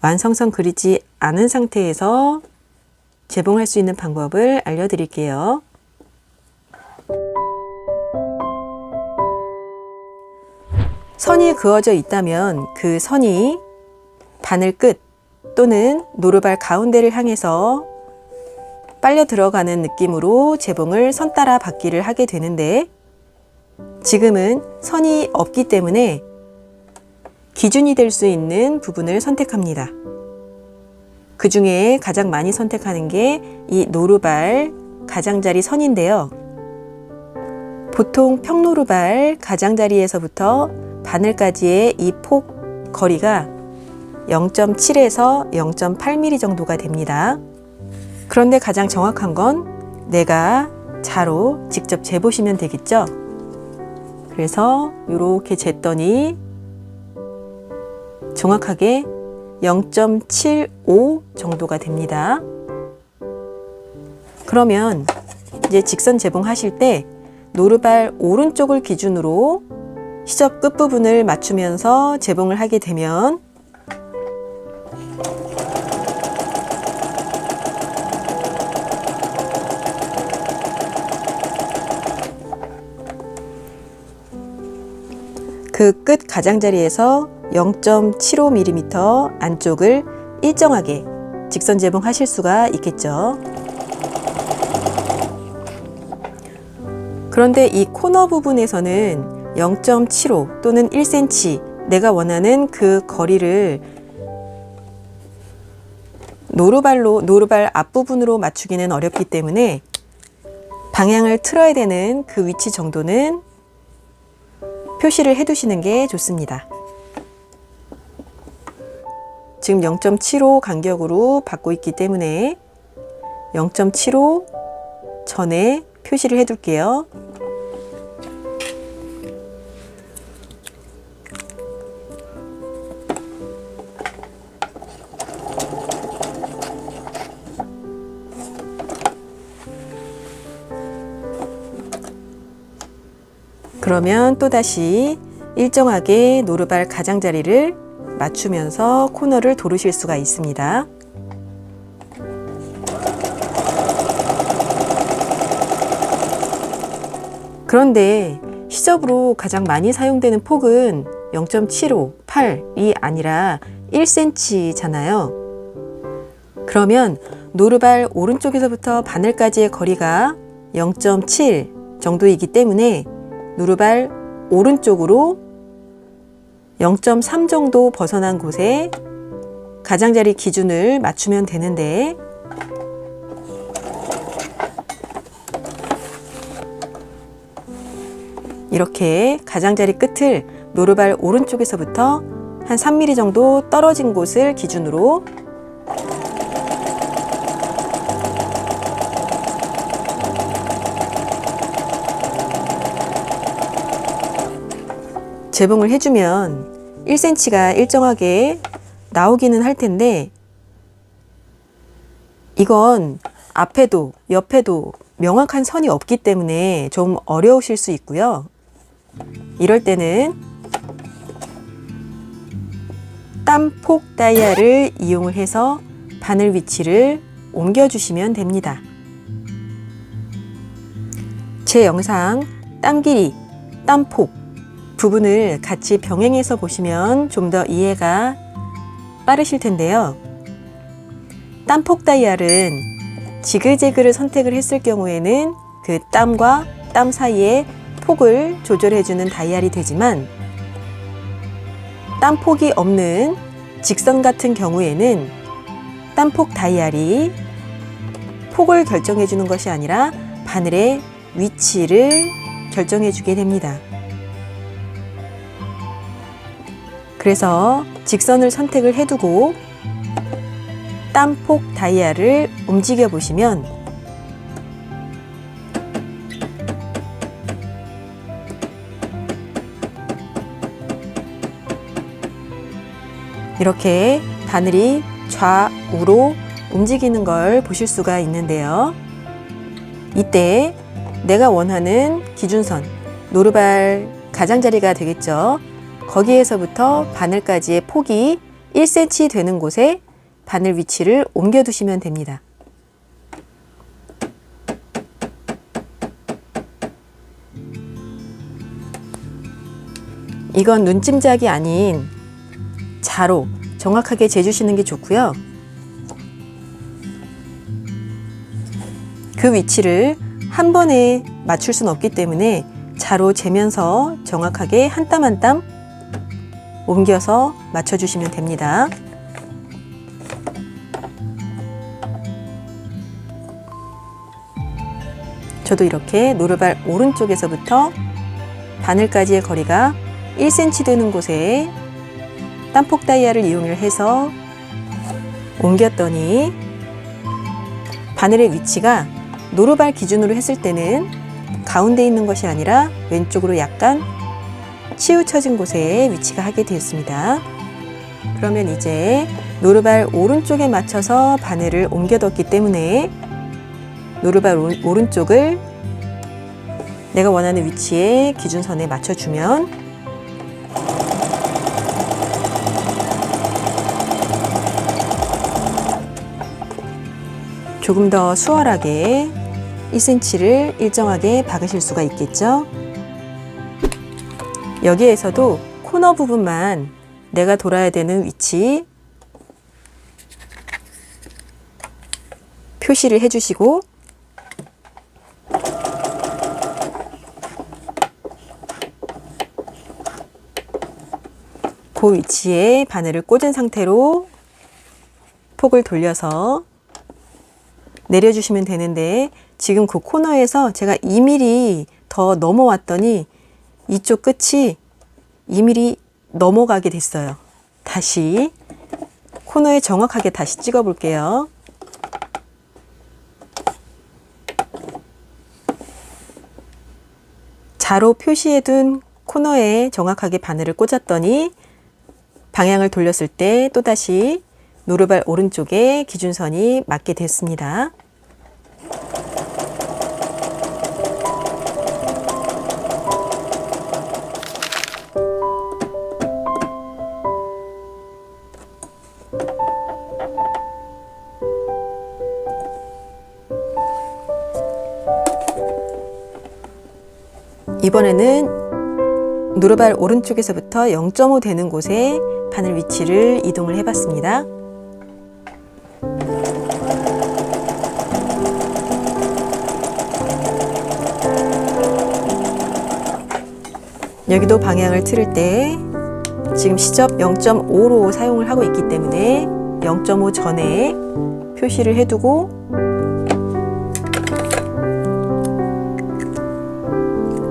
완성선 그리지 않은 상태에서 재봉할 수 있는 방법을 알려드릴게요. 선이 그어져 있다면 그 선이 바늘 끝 또는 노루발 가운데를 향해서 빨려 들어가는 느낌으로 재봉을 선 따라 받기를 하게 되는데, 지금은 선이 없기 때문에 기준이 될 수 있는 부분을 선택합니다. 그 중에 가장 많이 선택하는 게 이 노루발 가장자리 선인데요. 보통 평노루발 가장자리에서부터 바늘까지의 이 폭 거리가 0.7에서 0.8mm 정도가 됩니다. 그런데 가장 정확한 건 내가 자로 직접 재보시면 되겠죠. 그래서 이렇게 쟀더니 정확하게 0.75 정도가 됩니다. 그러면 이제 직선 재봉하실 때 노루발 오른쪽을 기준으로 시접 끝부분을 맞추면서 재봉을 하게 되면 그 끝 가장자리에서 0.75mm 안쪽을 일정하게 직선 재봉하실 수가 있겠죠. 그런데 이 코너 부분에서는 0.75 또는 1cm 내가 원하는 그 거리를 노루발 앞부분으로 맞추기는 어렵기 때문에 방향을 틀어야 되는 그 위치 정도는 표시를 해 두시는 게 좋습니다. 지금 0.75 간격으로 받고 있기 때문에 0.75 전에 표시를 해 둘게요. 그러면 또다시 일정하게 노루발 가장자리를 맞추면서 코너를 도르실 수가 있습니다. 그런데 시접으로 가장 많이 사용되는 폭은 0.75, 8이 아니라 1cm잖아요. 그러면 노루발 오른쪽에서부터 바늘까지의 거리가 0.7 정도이기 때문에 노루발 오른쪽으로 0.3 정도 벗어난 곳에 가장자리 기준을 맞추면 되는데, 이렇게 가장자리 끝을 노루발 오른쪽에서부터 한 3mm 정도 떨어진 곳을 기준으로 재봉을 해주면 1cm가 일정하게 나오기는 할 텐데, 이건 앞에도 옆에도 명확한 선이 없기 때문에 좀 어려우실 수 있고요. 이럴 때는 땀폭 다이아를 이용을 해서 바늘 위치를 옮겨주시면 됩니다. 제 영상 땀 길이, 땀폭 부분을 같이 병행해서 보시면 좀 더 이해가 빠르실 텐데요. 땀폭 다이알은 지그재그를 선택을 했을 경우에는 그 땀과 땀 사이에 폭을 조절해주는 다이알이 되지만, 땀폭이 없는 직선 같은 경우에는 땀폭 다이알이 폭을 결정해주는 것이 아니라 바늘의 위치를 결정해주게 됩니다. 그래서 직선을 선택을 해두고 땀폭 다이아를 움직여 보시면 이렇게 바늘이 좌우로 움직이는 걸 보실 수가 있는데요. 이때 내가 원하는 기준선, 노루발 가장자리가 되겠죠. 거기에서부터 바늘까지의 폭이 1cm 되는 곳에 바늘 위치를 옮겨 두시면 됩니다. 이건 눈찜작이 아닌 자로 정확하게 재주시는 게 좋고요. 그 위치를 한 번에 맞출 수는 없기 때문에 자로 재면서 정확하게 한 땀 한 땀 옮겨서 맞춰주시면 됩니다. 저도 이렇게 노루발 오른쪽에서부터 바늘까지의 거리가 1cm 되는 곳에 땀폭 다이아를 이용해서 옮겼더니 바늘의 위치가 노루발 기준으로 했을 때는 가운데 있는 것이 아니라 왼쪽으로 약간 치우쳐진 곳에 위치가 하게 되었습니다. 그러면 이제 노루발 오른쪽에 맞춰서 바늘을 옮겨뒀기 때문에 노루발 오른쪽을 내가 원하는 위치에 기준선에 맞춰주면 조금 더 수월하게 1cm를 일정하게 박으실 수가 있겠죠. 여기에서도 코너 부분만 내가 돌아야 되는 위치 표시를 해주시고 그 위치에 바늘을 꽂은 상태로 폭을 돌려서 내려주시면 되는데 지금 그 코너에서 제가 2mm 더 넘어왔더니 이쪽 끝이 2mm 넘어가게 됐어요. 다시 코너에 정확하게 다시 찍어 볼게요. 자로 표시해둔 코너에 정확하게 바늘을 꽂았더니 방향을 돌렸을 때 또다시 노루발 오른쪽에 기준선이 맞게 됐습니다. 이번에는 노루발 오른쪽에서부터 0.5 되는 곳에 바늘 위치를 이동을 해봤습니다. 여기도 방향을 틀을 때 지금 시접 0.5로 사용을 하고 있기 때문에 0.5 전에 표시를 해두고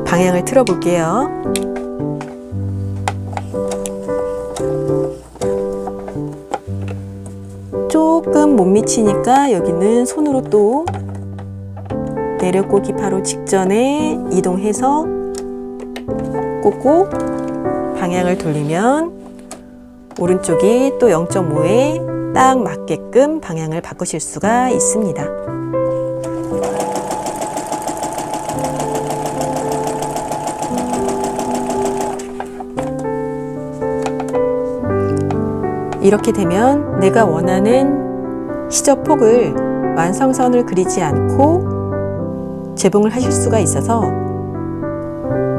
방향을 틀어 볼게요. 조금 못 미치니까 여기는 손으로 또 내려꽂기 바로 직전에 이동해서 꽂고 방향을 돌리면 오른쪽이 또 0.5에 딱 맞게끔 방향을 바꾸실 수가 있습니다. 이렇게 되면 내가 원하는 시접 폭을 완성선을 그리지 않고 재봉을 하실 수가 있어서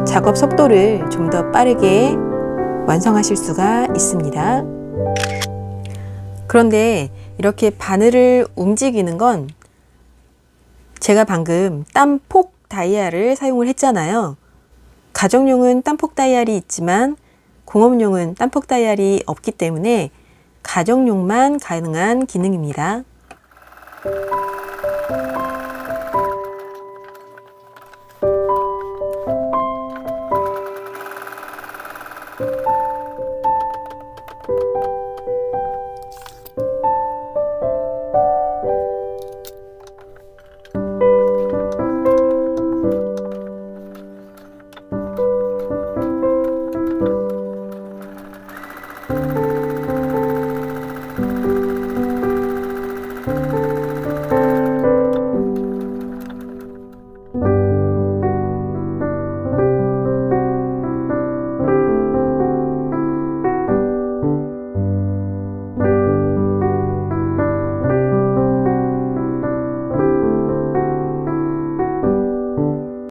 작업 속도를 좀 더 빠르게 완성하실 수가 있습니다. 그런데 이렇게 바늘을 움직이는 건 제가 방금 땀폭 다이아를 사용을 했잖아요. 가정용은 땀폭 다이알이 있지만 공업용은 땀폭 다이알이 없기 때문에 가정용만 가능한 기능입니다.